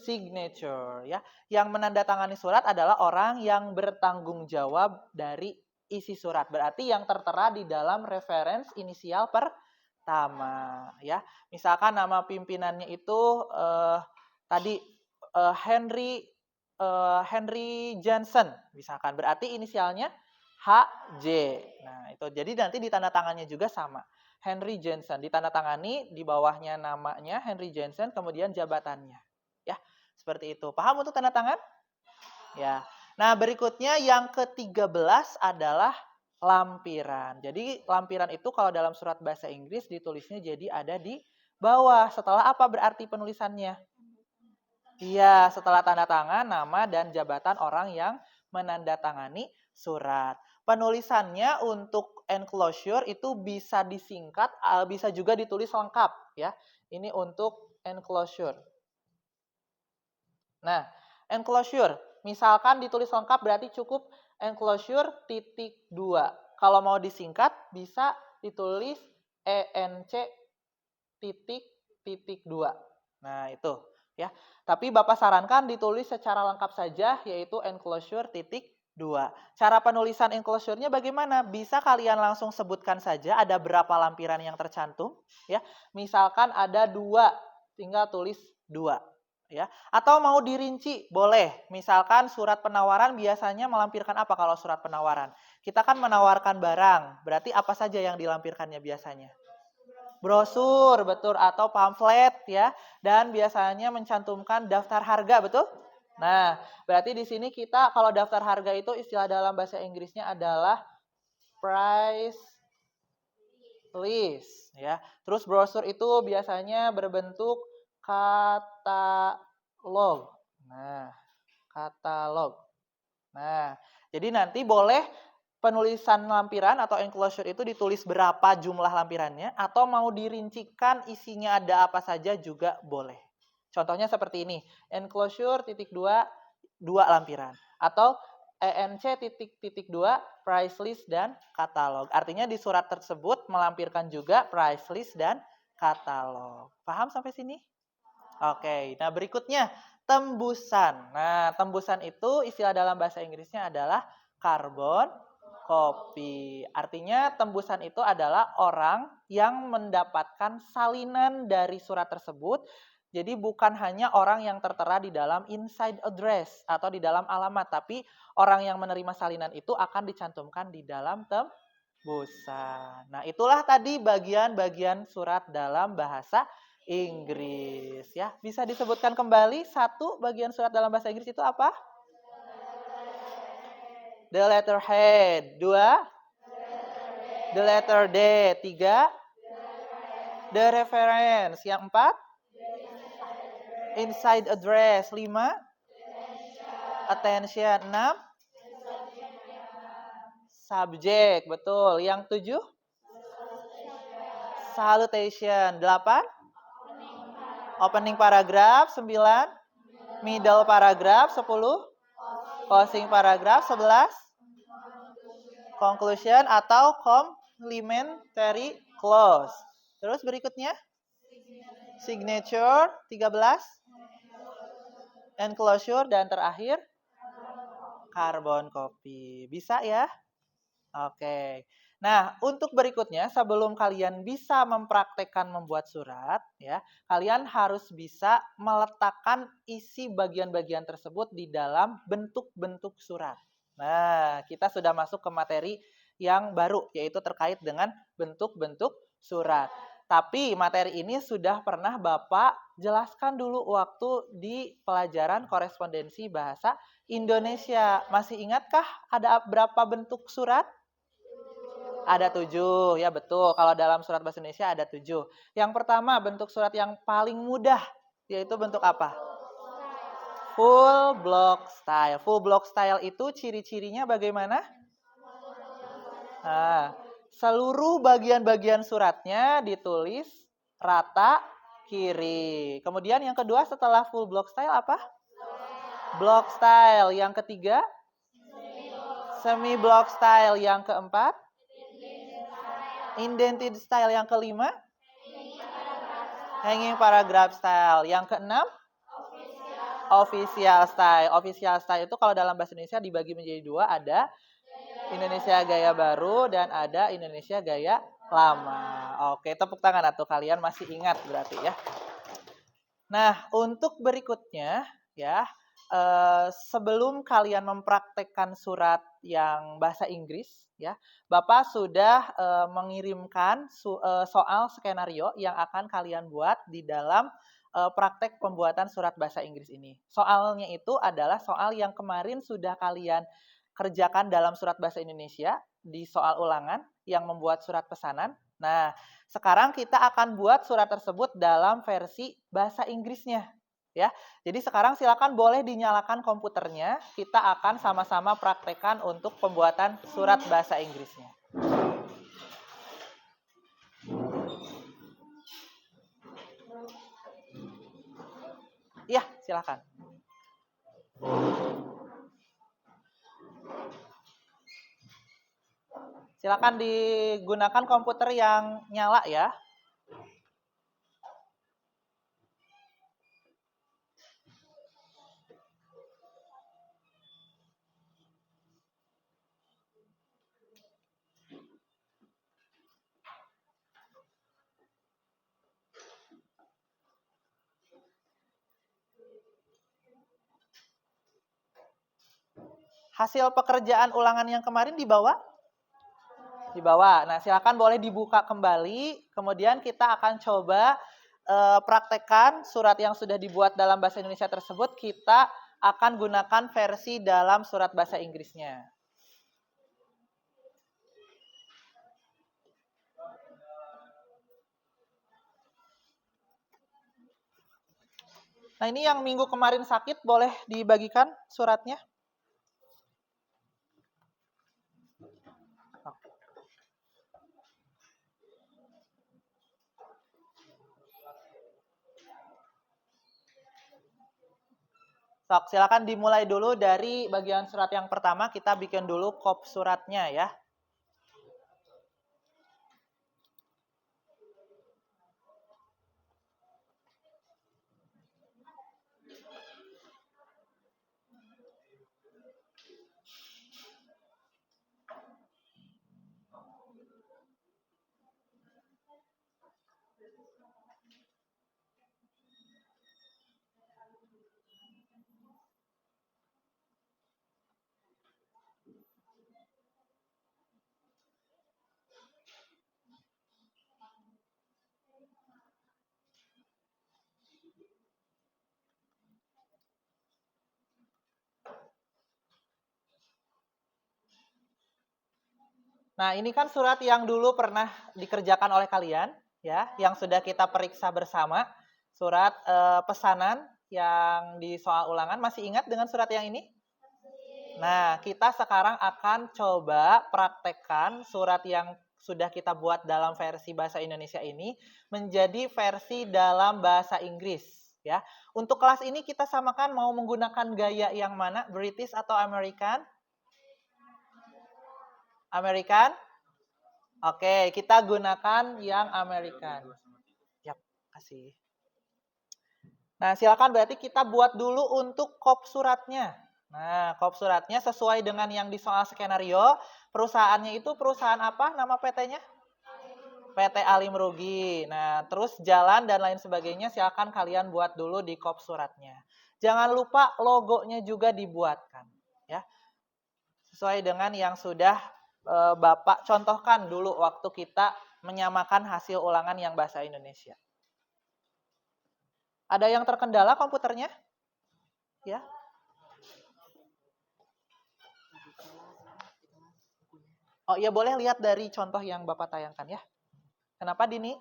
Signature, ya. Yang menandatangani surat adalah orang yang bertanggung jawab dari isi surat. Berarti yang tertera di dalam reference inisial pertama, ya. Misalkan nama pimpinannya itu tadi Henry Johnson, misalkan. Berarti inisialnya HJ. Nah, itu. Jadi nanti ditanda tangannya juga sama. Henry Johnson. Ditandatangani, di bawahnya namanya Henry Johnson, kemudian jabatannya. Ya, seperti itu. Paham untuk tanda tangan? Ya. Nah, berikutnya yang ke-13 adalah lampiran. Jadi, lampiran itu kalau dalam surat bahasa Inggris ditulisnya jadi ada di bawah. Setelah apa berarti penulisannya? Iya, setelah tanda tangan, nama dan jabatan orang yang menandatangani surat. Penulisannya untuk enclosure itu bisa disingkat, bisa juga ditulis lengkap, ya. Ini untuk enclosure. Nah, enclosure, misalkan ditulis lengkap berarti cukup enclosure titik 2. Kalau mau disingkat bisa ditulis ENC titik 2. Nah, itu. Ya, tapi Bapak sarankan ditulis secara lengkap saja, yaitu enclosure titik 2. Cara penulisan enclosure-nya bagaimana? Bisa kalian langsung sebutkan saja ada berapa lampiran yang tercantum. Ya, misalkan ada 2, tinggal tulis 2. Ya, atau mau dirinci, boleh. Misalkan surat penawaran biasanya melampirkan apa kalau surat penawaran? Kita kan menawarkan barang, berarti apa saja yang dilampirkannya biasanya? Brosur, betul, atau pamflet, ya. Dan biasanya mencantumkan daftar harga, betul? Nah, berarti di sini kita kalau daftar harga itu istilah dalam bahasa Inggrisnya adalah price list, ya. Terus brosur itu biasanya berbentuk katalog. Nah, katalog. Nah, jadi nanti boleh penulisan lampiran atau enclosure itu ditulis berapa jumlah lampirannya atau mau dirincikan isinya ada apa saja juga boleh. Contohnya seperti ini, enclosure titik 2, 2 lampiran. Atau ENC:2 price list dan katalog. Artinya di surat tersebut melampirkan juga price list dan katalog. Paham sampai sini? Oke, nah berikutnya tembusan. Nah, tembusan itu istilah dalam bahasa Inggrisnya adalah carbon copy. Artinya tembusan itu adalah orang yang mendapatkan salinan dari surat tersebut. Jadi bukan hanya orang yang tertera di dalam inside address atau di dalam alamat, tapi orang yang menerima salinan itu akan dicantumkan di dalam tembusan. Nah, itulah tadi bagian-bagian surat dalam bahasa Inggris ya. Bisa disebutkan kembali satu bagian surat dalam bahasa Inggris itu apa? The letterhead. 2, the letter D. 3, the reference. Yang 4, inside address. 5, attention. 6, subject. Betul. Yang 7, salutation. 8, opening paragraph. 9, middle paragraph. 10, closing paragraph. 11, conclusion atau complimentary clause. Terus berikutnya signature. 13, enclosure, dan terakhir carbon copy. Bisa ya? Oke. Nah, untuk berikutnya sebelum kalian bisa mempraktekkan membuat surat ya, kalian harus bisa meletakkan isi bagian-bagian tersebut di dalam bentuk-bentuk surat. Nah, kita sudah masuk ke materi yang baru yaitu terkait dengan bentuk-bentuk surat. Tapi materi ini sudah pernah Bapak jelaskan dulu waktu di pelajaran korespondensi bahasa Indonesia. Masih ingatkah ada berapa bentuk surat? Ada 7, ya betul. Kalau dalam surat bahasa Indonesia ada 7. Yang pertama, bentuk surat yang paling mudah, yaitu bentuk apa? Full block style. Full block style itu ciri-cirinya bagaimana? Nah, seluruh bagian-bagian suratnya ditulis rata kiri. Kemudian yang kedua setelah full block style apa? Block style. Yang ketiga? Semi block style. Yang keempat? Indented style. Yang kelima? Hanging paragraph style. Yang keenam? Official style. Official style itu kalau dalam bahasa Indonesia dibagi menjadi 2, ada Indonesia gaya baru dan ada Indonesia gaya lama. Oke, tepuk tangan atau kalian masih ingat berarti ya. Nah, untuk berikutnya ya, sebelum kalian mempraktekkan surat yang bahasa Inggris ya, Bapak sudah mengirimkan soal skenario yang akan kalian buat di dalam praktek pembuatan surat bahasa Inggris ini. Soalnya itu adalah soal yang kemarin sudah kalian kerjakan dalam surat bahasa Indonesia di soal ulangan yang membuat surat pesanan. Nah, sekarang kita akan buat surat tersebut dalam versi bahasa Inggrisnya. Ya, jadi sekarang silakan boleh dinyalakan komputernya. Kita akan sama-sama praktekkan untuk pembuatan surat bahasa Inggrisnya. Ya, silakan. Silakan digunakan komputer yang nyala ya. Hasil pekerjaan ulangan yang kemarin dibawa? Dibawa. Nah, silakan boleh dibuka kembali. Kemudian kita akan coba praktekkan surat yang sudah dibuat dalam bahasa Indonesia tersebut. Kita akan gunakan versi dalam surat bahasa Inggrisnya. Nah, ini yang minggu kemarin sakit, boleh dibagikan suratnya? Sok, silakan dimulai dulu dari bagian surat yang pertama. Kita bikin dulu kop suratnya ya. Nah, ini kan surat yang dulu pernah dikerjakan oleh kalian, ya, yang sudah kita periksa bersama. Surat pesanan yang di soal ulangan. Masih ingat dengan surat yang ini? Nah, kita sekarang akan coba praktekkan surat yang sudah kita buat dalam versi bahasa Indonesia ini menjadi versi dalam bahasa Inggris, ya. Untuk kelas ini kita samakan mau menggunakan gaya yang mana? British atau American? American? Oke, kita gunakan yang American. Yap, kasih. Nah, silakan berarti kita buat dulu untuk kop suratnya. Nah, kop suratnya sesuai dengan yang di soal skenario. Perusahaannya itu perusahaan apa? Nama PT-nya? PT Alim Rugi. Nah, terus jalan dan lain sebagainya silakan kalian buat dulu di kop suratnya. Jangan lupa logonya juga dibuatkan, ya. Sesuai dengan yang sudah Bapak contohkan dulu waktu kita menyamakan hasil ulangan yang bahasa Indonesia. Ada yang terkendala komputernya? Ya. Oh iya, boleh lihat dari contoh yang Bapak tayangkan ya. Kenapa Dini?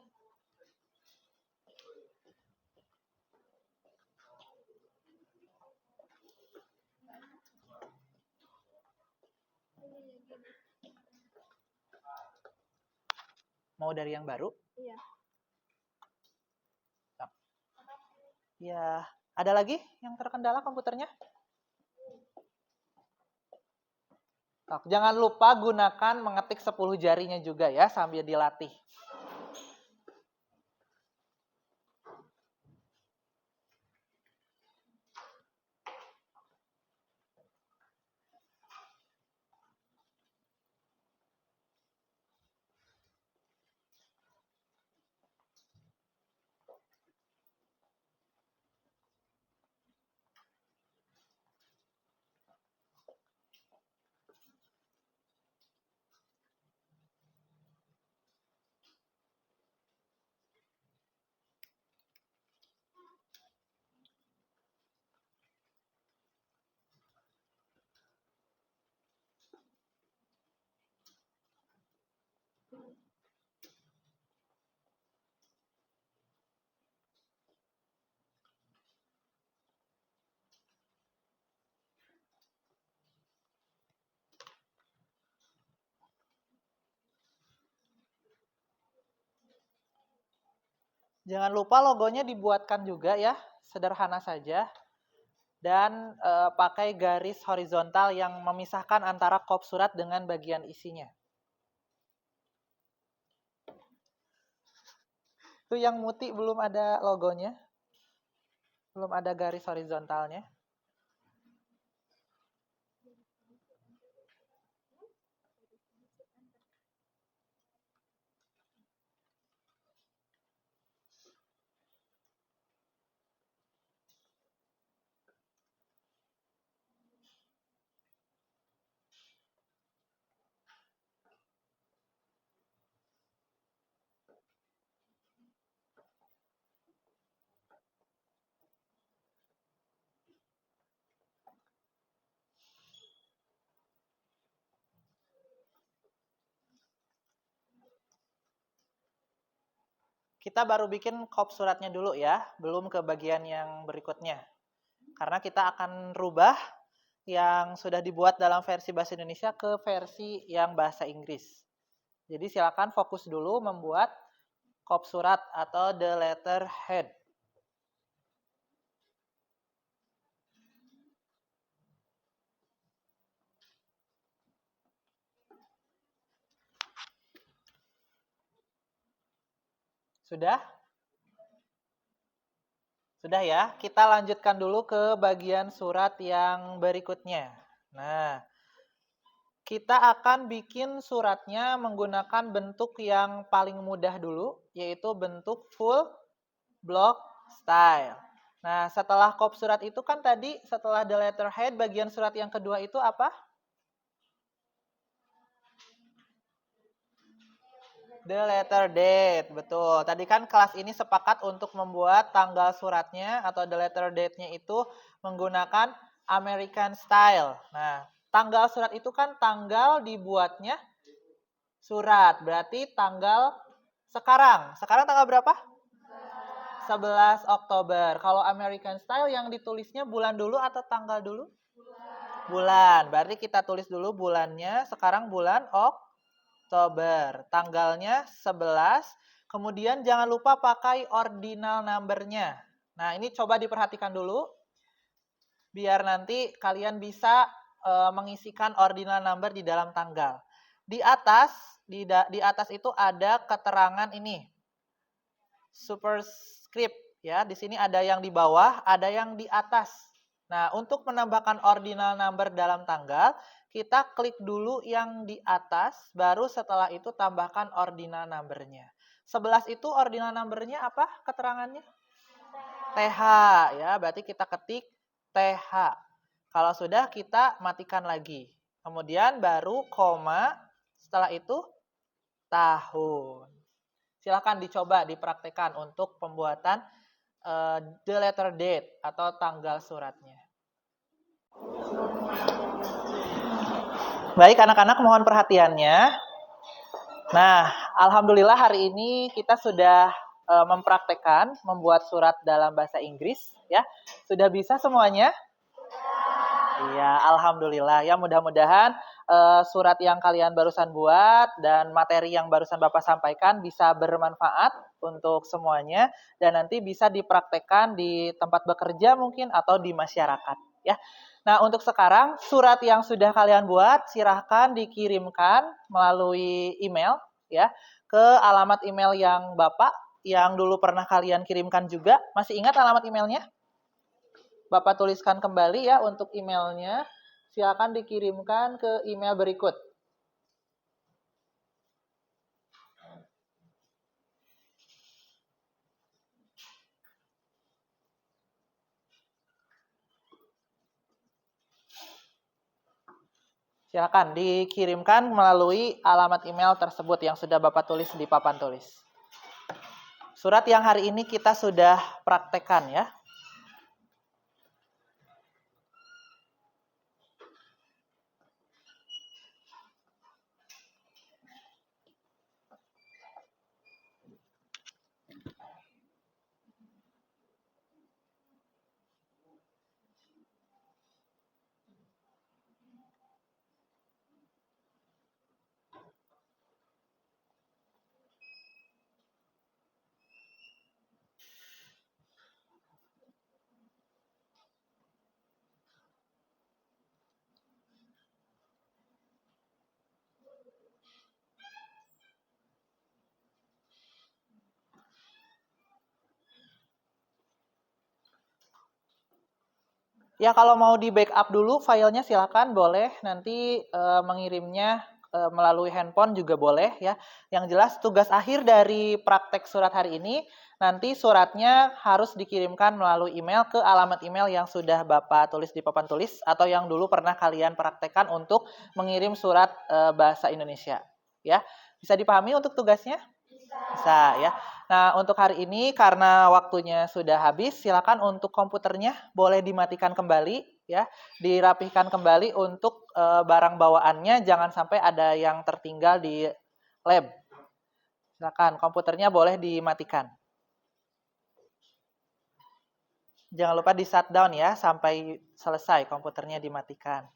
Mau dari yang baru? Iya. Ya, ada lagi yang terkendala komputernya? Jangan lupa gunakan mengetik 10 jarinya juga ya sambil dilatih. Jangan lupa logonya dibuatkan juga ya, sederhana saja. Dan pakai garis horizontal yang memisahkan antara kop surat dengan bagian isinya. Itu yang Muti belum ada logonya. Belum ada garis horizontalnya. Kita baru bikin kop suratnya dulu ya, belum ke bagian yang berikutnya. Karena kita akan rubah yang sudah dibuat dalam versi bahasa Indonesia ke versi yang bahasa Inggris. Jadi silakan fokus dulu membuat kop surat atau the letter head. Sudah? Sudah ya, kita lanjutkan dulu ke bagian surat yang berikutnya. Nah, kita akan bikin suratnya menggunakan bentuk yang paling mudah dulu, yaitu bentuk full block style. Nah, setelah kop surat itu kan tadi, setelah the letterhead, bagian surat yang kedua itu apa? The letter date, betul. Tadi kan kelas ini sepakat untuk membuat tanggal suratnya atau the letter date-nya itu menggunakan American style. Nah, tanggal surat itu kan tanggal dibuatnya surat. Berarti tanggal sekarang. Sekarang tanggal berapa? 11 Oktober. Kalau American style yang ditulisnya bulan dulu atau tanggal dulu? Bulan. Berarti kita tulis dulu bulannya. Sekarang bulan Oktober, tanggalnya 11, kemudian jangan lupa pakai ordinal number-nya. Nah, ini coba diperhatikan dulu, biar nanti kalian bisa mengisikan ordinal number di dalam tanggal. Di atas itu ada keterangan ini, superscript, ya. Di sini ada yang di bawah, ada yang di atas. Nah, untuk menambahkan ordinal number dalam tanggal, kita klik dulu yang di atas, baru setelah itu tambahkan ordinal number-nya. 11 itu ordinal number-nya apa keterangannya? TH, ya, berarti kita ketik TH. Kalau sudah, kita matikan lagi. Kemudian baru koma, setelah itu tahun. Silakan dicoba dipraktekkan untuk pembuatan the letter date atau tanggal suratnya. Baik anak-anak, mohon perhatiannya. Nah, alhamdulillah hari ini kita sudah mempraktekkan membuat surat dalam bahasa Inggris, ya. Sudah bisa semuanya? Iya, alhamdulillah. Ya, mudah-mudahan surat yang kalian barusan buat dan materi yang barusan Bapak sampaikan bisa bermanfaat untuk semuanya dan nanti bisa dipraktekkan di tempat bekerja mungkin atau di masyarakat, ya. Nah, untuk sekarang surat yang sudah kalian buat silahkan dikirimkan melalui email, ya, ke alamat email yang Bapak yang dulu pernah kalian kirimkan juga. Masih ingat alamat emailnya? Bapak tuliskan kembali ya untuk emailnya. Silakan dikirimkan ke email berikut. Silakan dikirimkan melalui alamat email tersebut yang sudah Bapak tulis di papan tulis. Surat yang hari ini kita sudah praktekkan ya. Ya kalau mau di backup dulu filenya silakan boleh nanti mengirimnya melalui handphone juga boleh ya. Yang jelas tugas akhir dari praktek surat hari ini nanti suratnya harus dikirimkan melalui email ke alamat email yang sudah Bapak tulis di papan tulis atau yang dulu pernah kalian praktekkan untuk mengirim surat bahasa Indonesia ya. Bisa dipahami untuk tugasnya? Bisa ya. Nah, untuk hari ini karena waktunya sudah habis, silakan untuk komputernya boleh dimatikan kembali ya, dirapihkan kembali untuk barang bawaannya jangan sampai ada yang tertinggal di lab. Silakan komputernya boleh dimatikan. Jangan lupa di shutdown ya sampai selesai komputernya dimatikan.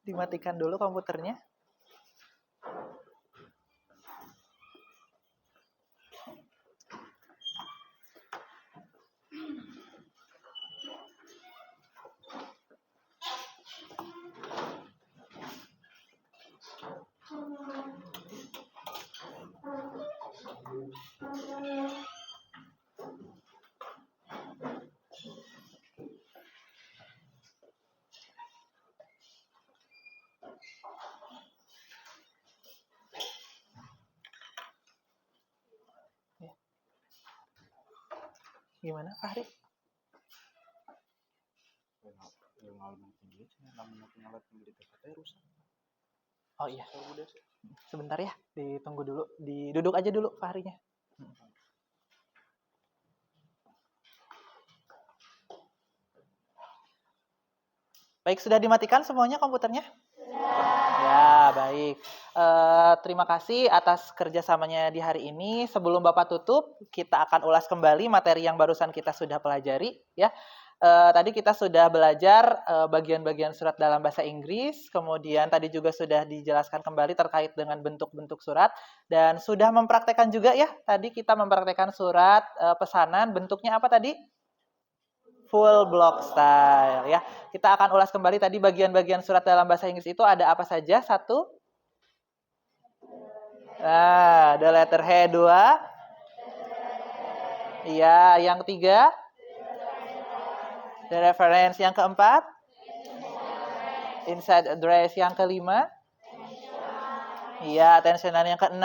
Dimatikan dulu komputernya. Gimana Fahri? Oh iya, sebentar ya, ditunggu dulu, duduk aja dulu Fahrinya. Baik, sudah dimatikan semuanya komputernya? Ya, baik. Terima kasih atas kerjasamanya di hari ini. Sebelum Bapak tutup, kita akan ulas kembali materi yang barusan kita sudah pelajari. Ya, tadi kita sudah belajar bagian-bagian surat dalam bahasa Inggris. Kemudian tadi juga sudah dijelaskan kembali terkait dengan bentuk-bentuk surat. Dan sudah mempraktekkan juga ya. Tadi kita mempraktekkan surat pesanan. Bentuknya apa tadi? Full block style ya. Kita akan ulas kembali tadi bagian-bagian surat dalam bahasa Inggris itu ada apa saja? 1. The letter head. 2. Iya, yang 3. The reference. Yang 4. Inside address. Yang 5. Iya, attentional. Yang 6.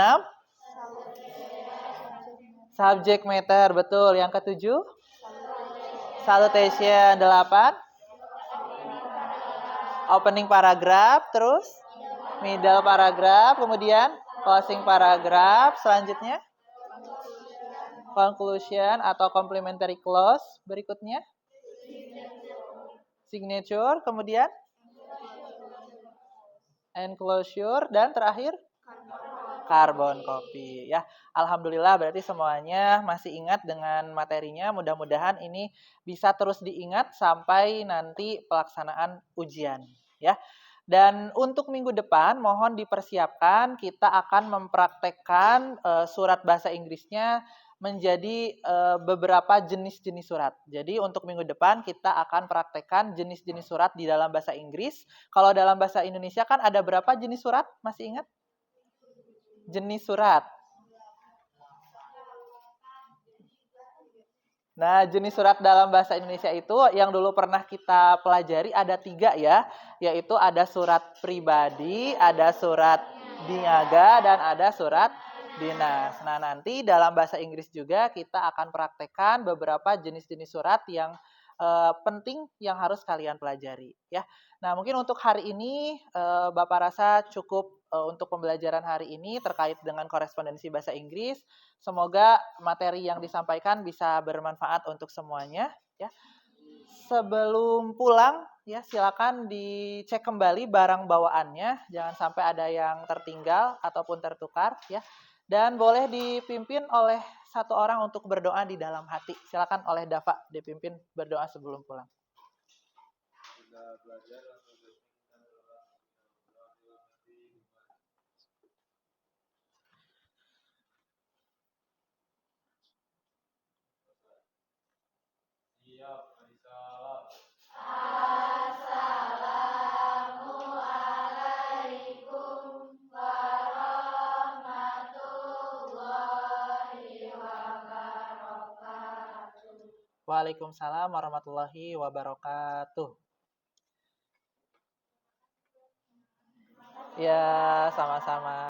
Subject matter, betul. Yang 7. Salutation. 8. Opening paragraph, terus middle paragraph, kemudian closing paragraph, selanjutnya conclusion atau complimentary clause, berikutnya signature, kemudian enclosure, dan terakhir carbon copy ya. Alhamdulillah berarti semuanya masih ingat dengan materinya. Mudah-mudahan ini bisa terus diingat sampai nanti pelaksanaan ujian ya. Dan untuk minggu depan mohon dipersiapkan, kita akan mempraktekkan surat bahasa Inggrisnya menjadi beberapa jenis-jenis surat. Jadi untuk minggu depan kita akan praktekkan jenis-jenis surat di dalam bahasa Inggris. Kalau dalam bahasa Indonesia kan ada berapa jenis surat? Masih ingat? Jenis surat. Nah, jenis surat dalam bahasa Indonesia itu yang dulu pernah kita pelajari ada 3 ya, yaitu ada surat pribadi, ada surat niaga, dan ada surat dinas. Nah, nanti dalam bahasa Inggris juga kita akan praktekkan beberapa jenis-jenis surat yang penting yang harus kalian pelajari ya. Nah, mungkin untuk hari ini Bapak rasa cukup untuk pembelajaran hari ini terkait dengan korespondensi bahasa Inggris. Semoga materi yang disampaikan bisa bermanfaat untuk semuanya ya. Sebelum pulang ya silakan dicek kembali barang bawaannya, jangan sampai ada yang tertinggal ataupun tertukar ya. Dan boleh dipimpin oleh 1 orang untuk berdoa di dalam hati. Silakan oleh Dava dipimpin berdoa sebelum pulang. Waalaikumsalam warahmatullahi wabarakatuh. Ya, sama-sama.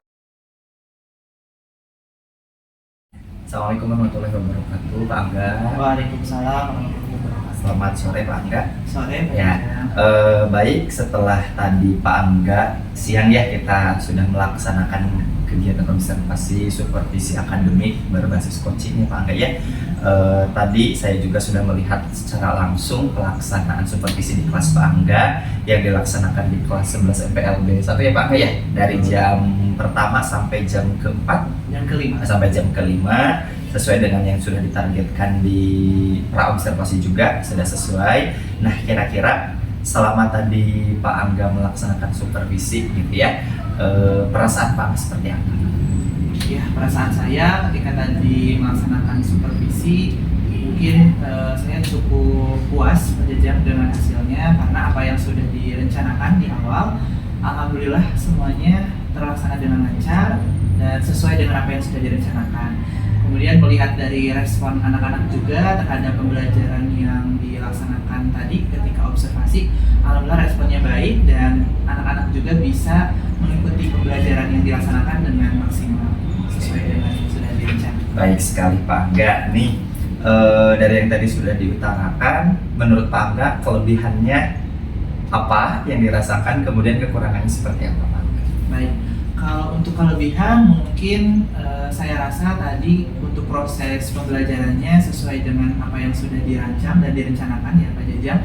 Assalamualaikum warahmatullahi wabarakatuh, Pak Angga. Waalaikumsalam warahmatullahi wabarakatuh. Selamat sore, Pak Angga. Sore, Ya, baik, setelah tadi Pak Angga siang ya kita sudah melaksanakan kegiatan observasi supervisi akademik berbasis coaching ya Pak Angga ya. Tadi saya juga sudah melihat secara langsung pelaksanaan supervisi di kelas Pak Angga yang dilaksanakan di kelas 11 MPLB 1 ya Pak Angga ya, dari jam pertama sampai jam keempat, sampai jam kelima, sesuai dengan yang sudah ditargetkan di pra-observasi juga sudah sesuai. Nah, kira-kira selama tadi Pak Angga melaksanakan supervisi gitu ya, perasaan Pak seperti apa? Ya, perasaan saya ketika tadi melaksanakan supervisi mungkin saya cukup puas berjejak dengan hasilnya, karena apa yang sudah direncanakan di awal alhamdulillah semuanya terlaksana dengan lancar dan sesuai dengan apa yang sudah direncanakan. Kemudian melihat dari respon anak-anak juga terhadap pembelajaran yang dilaksanakan tadi ketika observasi, alhamdulillah responnya baik dan anak-anak juga bisa mengikuti pembelajaran yang dilaksanakan dengan maksimal sesuai dengan yang sudah direncanakan. Baik sekali Pak Angga. Nih dari yang tadi sudah diutarakan, menurut Pak Angga kelebihannya apa yang dirasakan, kemudian kekurangannya seperti apa Pak Angga? Baik, kalau untuk kelebihan mungkin saya rasa tadi untuk proses pembelajarannya sesuai dengan apa yang sudah dirancang dan direncanakan ya Pak Jajang.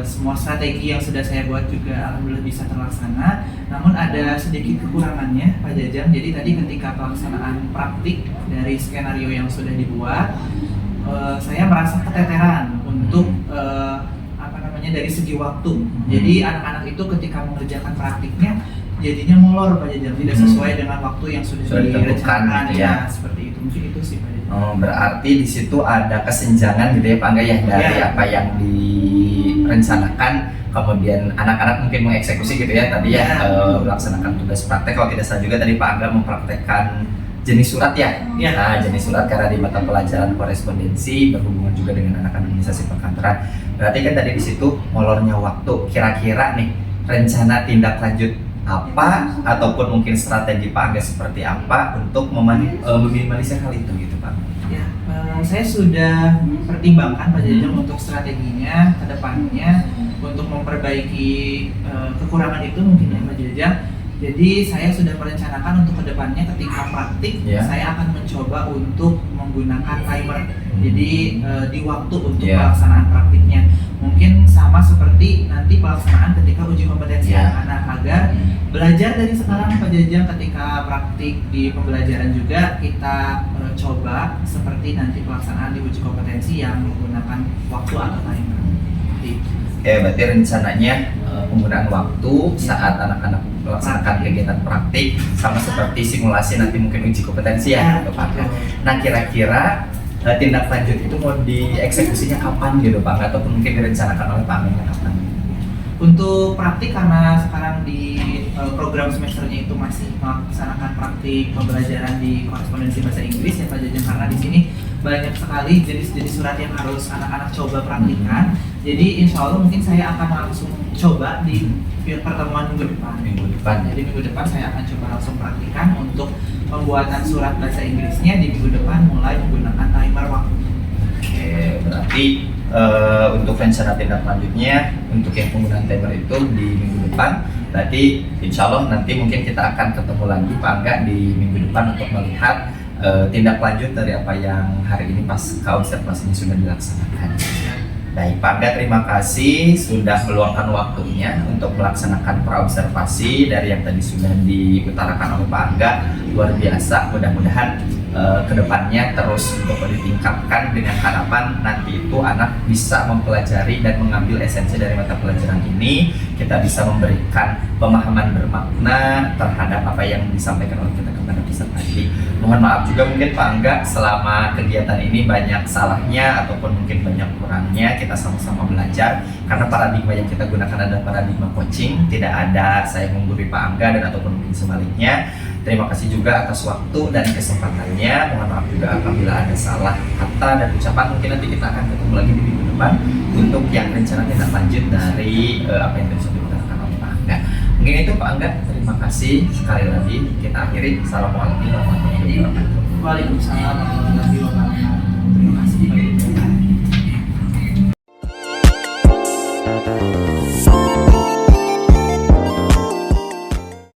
Semua strategi yang sudah saya buat juga alhamdulillah bisa terlaksana. Namun ada sedikit kekurangannya Pak Jajang. Jadi tadi ketika pelaksanaan praktik dari skenario yang sudah dibuat, saya merasa keteteran untuk dari segi waktu. Jadi anak-anak itu ketika mengerjakan praktiknya jadinya molor Pak Jajang, tidak sesuai dengan waktu yang sudah direncanakan gitu ya. Seperti itu, mungkin itu sih Pak Jajang. Oh, berarti di situ ada kesenjangan gitu ya Pak Angga ya, dari apa yang direncanakan, kemudian anak-anak mungkin mengeksekusi gitu ya tadi ya, melaksanakan tugas praktek. Kalau tidak salah juga tadi Pak Angga mempraktekkan jenis surat ya. Nah, jenis surat karena di mata pelajaran korespondensi berhubungan juga dengan anak administrasi perkantoran. Berarti kan tadi di situ molornya waktu. Kira-kira nih rencana tindak lanjut apa ataupun mungkin strategi Pak Angga seperti apa untuk meminimalisir hal itu gitu Pak? Ya, saya sudah pertimbangkan Pak Jajang untuk strateginya ke depannya untuk memperbaiki kekurangan itu mungkin ya Pak Jajang. Jadi saya sudah merencanakan untuk kedepannya ketika praktik saya akan mencoba untuk menggunakan timer. Jadi di waktu untuk pelaksanaan praktiknya mungkin sama seperti nanti pelaksanaan ketika uji kompetensi anak-anak, agar belajar dari sekarang Pak Jajang ketika praktik di pembelajaran juga kita coba seperti nanti pelaksanaan di uji kompetensi yang menggunakan waktu atau timer. Berarti rencananya penggunaan waktu saat anak-anak melaksanakan kegiatan praktik sama seperti simulasi nanti mungkin uji kompetensi ya gitu Pak. Nah kira-kira tindak lanjut itu mau dieksekusinya kapan gitu Pak, ataupun mungkin direncanakan oleh Pak Amin kapan? Untuk praktik karena sekarang di program semesternya itu masih melaksanakan praktik pembelajaran di korespondensi bahasa Inggris ya Pak Jajang, karena di sini banyak sekali jenis-jenis surat yang harus anak-anak coba praktikkan. Jadi insya Allah mungkin saya akan langsung coba di pertemuan minggu depan. Jadi minggu depan saya akan coba langsung praktikan untuk pembuatan surat bahasa Inggrisnya di minggu depan mulai menggunakan timer waktu. Berarti untuk rencana tindak lanjutnya untuk yang penggunaan timer itu di minggu depan. Berarti insya Allah nanti mungkin kita akan ketemu lagi Pak Angga di minggu depan untuk melihat tindak lanjut dari apa yang hari ini pas observasinya sudah dilaksanakan. Baik Pak Angga, terima kasih sudah meluangkan waktunya untuk melaksanakan praobservasi dari yang tadi sudah diutarakan oleh Pak Angga. Luar biasa, mudah-mudahan kedepannya terus ditingkatkan dengan harapan nanti itu anak bisa mempelajari dan mengambil esensi dari mata pelajaran ini. Kita bisa memberikan pemahaman bermakna terhadap apa yang disampaikan oleh kita kepada peserta tadi. Mohon maaf juga mungkin Pak Angga selama kegiatan ini banyak salahnya ataupun mungkin banyak kurangnya, kita sama-sama belajar karena paradigma yang kita gunakan adalah paradigma coaching, tidak ada saya menggurui Pak Angga dan ataupun mungkin sebaliknya. Terima kasih juga atas waktu dan kesempatannya. Mohon maaf juga apabila ada salah kata dan ucapan. Mungkin nanti kita akan ketemu lagi di minggu depan untuk yang rencana tindak lanjut dari apa yang tadi sudah diutarakan oleh Pak Angga. Mungkin itu Pak Angga, terima kasih sekali lagi. Kita akhiri. Assalamualaikum warahmatullahi wabarakatuh. Waalaikumsalam warahmatullahi wabarakatuh. Terima kasih.